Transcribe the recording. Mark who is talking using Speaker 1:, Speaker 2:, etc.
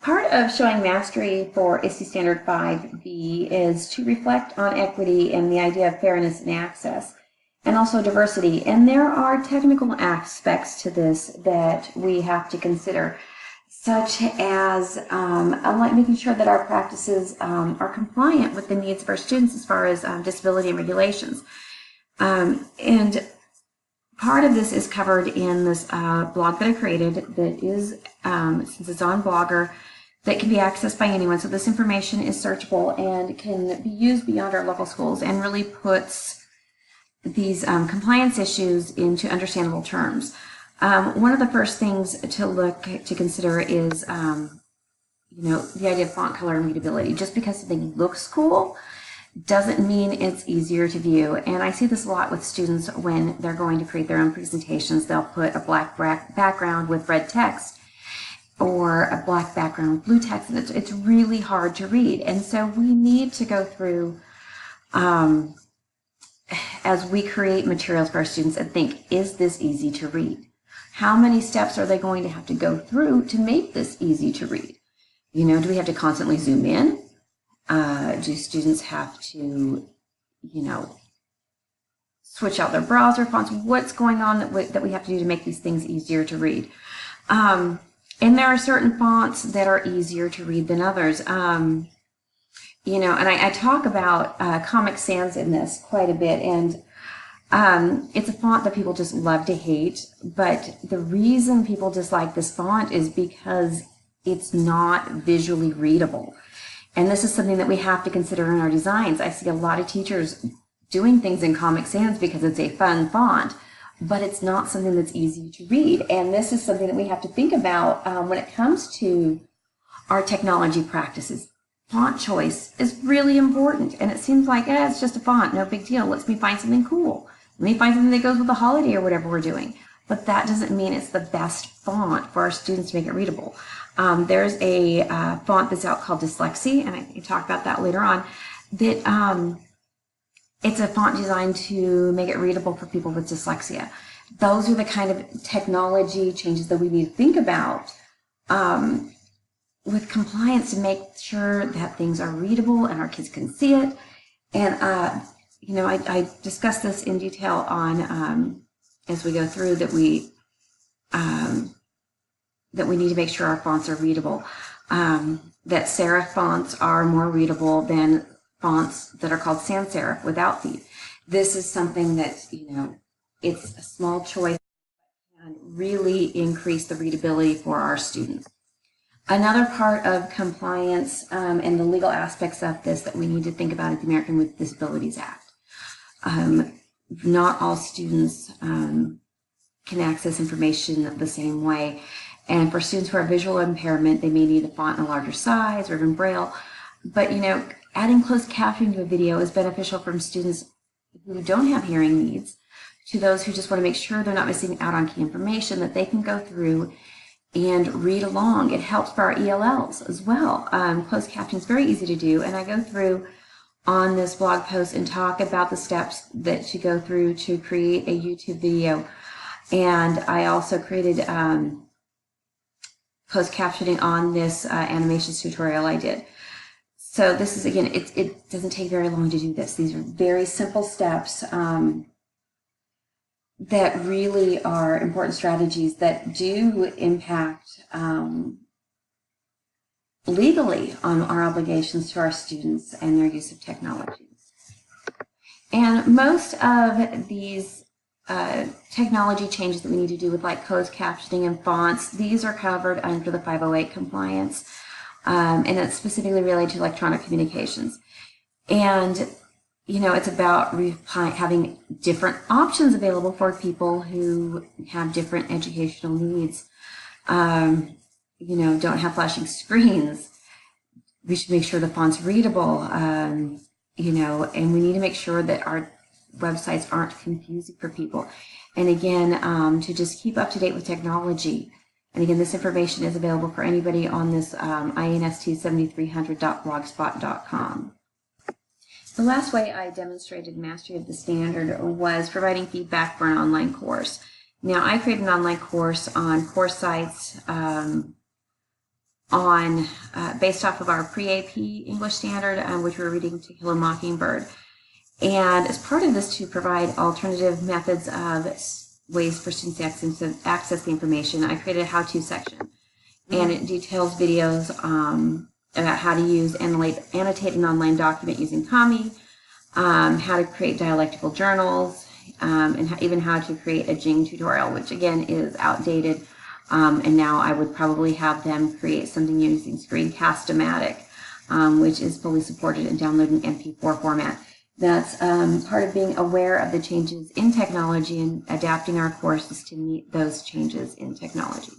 Speaker 1: Part of showing mastery for ISTE Standard 5B is to reflect on equity and the idea of fairness and access, and also diversity. And there are technical aspects to this that we have to consider, such as like making sure that our practices are compliant with the needs of our students as far as disability and regulations. And part of this is covered in this blog that I created that is, since it's on Blogger, that can be accessed by anyone. So this information is searchable and can be used beyond our local schools and really puts these compliance issues into understandable terms. One of the first things to consider is, the idea of font color and readability. Just because something looks cool doesn't mean it's easier to view. And I see this a lot with students when they're going to create their own presentations. They'll put a black background with red text or a black background with blue text, and it's really hard to read. And so we need to go through, as we create materials for our students, and think, is this easy to read? How many steps are they going to have to go through to make this easy to read? Do we have to constantly zoom in? Do students have to, switch out their browser fonts? What's going on that we have to do to make these things easier to read? And there are certain fonts that are easier to read than others. And I talk about Comic Sans in this quite a bit, and it's a font that people just love to hate, but the reason people dislike this font is because it's not visually readable. And this is something that we have to consider in our designs. I see a lot of teachers doing things in Comic Sans because it's a fun font, but it's not something that's easy to read. And this is something that we have to think about when it comes to our technology practices. Font choice is really important, and it seems like, it's just a font, no big deal. Let me find something cool. Let me find something that goes with the holiday or whatever we're doing. But that doesn't mean it's the best font for our students to make it readable. There's a font that's out called Dyslexie, and I can talk about that later on, that it's a font designed to make it readable for people with dyslexia. Those are the kind of technology changes that we need to think about with compliance to make sure that things are readable and our kids can see it. And, I discussed this in detail on, as we go through, that we need to make sure our fonts are readable, that serif fonts are more readable than fonts that are called sans serif without these. This is something that, it's a small choice and really increase the readability for our students. Another part of compliance and the legal aspects of this that we need to think about is the American with Disabilities Act. Not all students can access information the same way. And for students who are visual impairment, they may need a font in a larger size or even Braille. But, adding closed captioning to a video is beneficial from students who don't have hearing needs to those who just want to make sure they're not missing out on key information, that they can go through and read along. It helps for our ELLs as well. Closed captioning is very easy to do, and I go through on this blog post and talk about the steps that you go through to create a YouTube video. And I also created closed captioning on this animations tutorial I did. So this is, again, it doesn't take very long to do this. These are very simple steps that really are important strategies that do impact legally on our obligations to our students and their use of technology. And most of these technology changes that we need to do with like closed captioning and fonts, these are covered under the 508 compliance, and it's specifically related to electronic communications. And it's about having different options available for people who have different educational needs. Don't have flashing screens. We should make sure the font's readable, and we need to make sure that our websites aren't confusing for people. And again, to just keep up to date with technology. And again, this information is available for anybody on this ISTE7300.blogspot.com. The last way I demonstrated mastery of the standard was providing feedback for an online course. Now, I created an online course on course sites, on on based off of our pre-AP English standard, which we're reading To Kill a Mockingbird. And as part of this, to provide alternative methods of ways for students to access the information, I created a how-to section. And it details videos about how to use annotate an online document using Kami, how to create dialectical journals, and even how to create a Jing tutorial, which again is outdated. And now I would probably have them create something using Screencast-O-Matic, which is fully supported in downloading MP4 format. That's part of being aware of the changes in technology and adapting our courses to meet those changes in technology.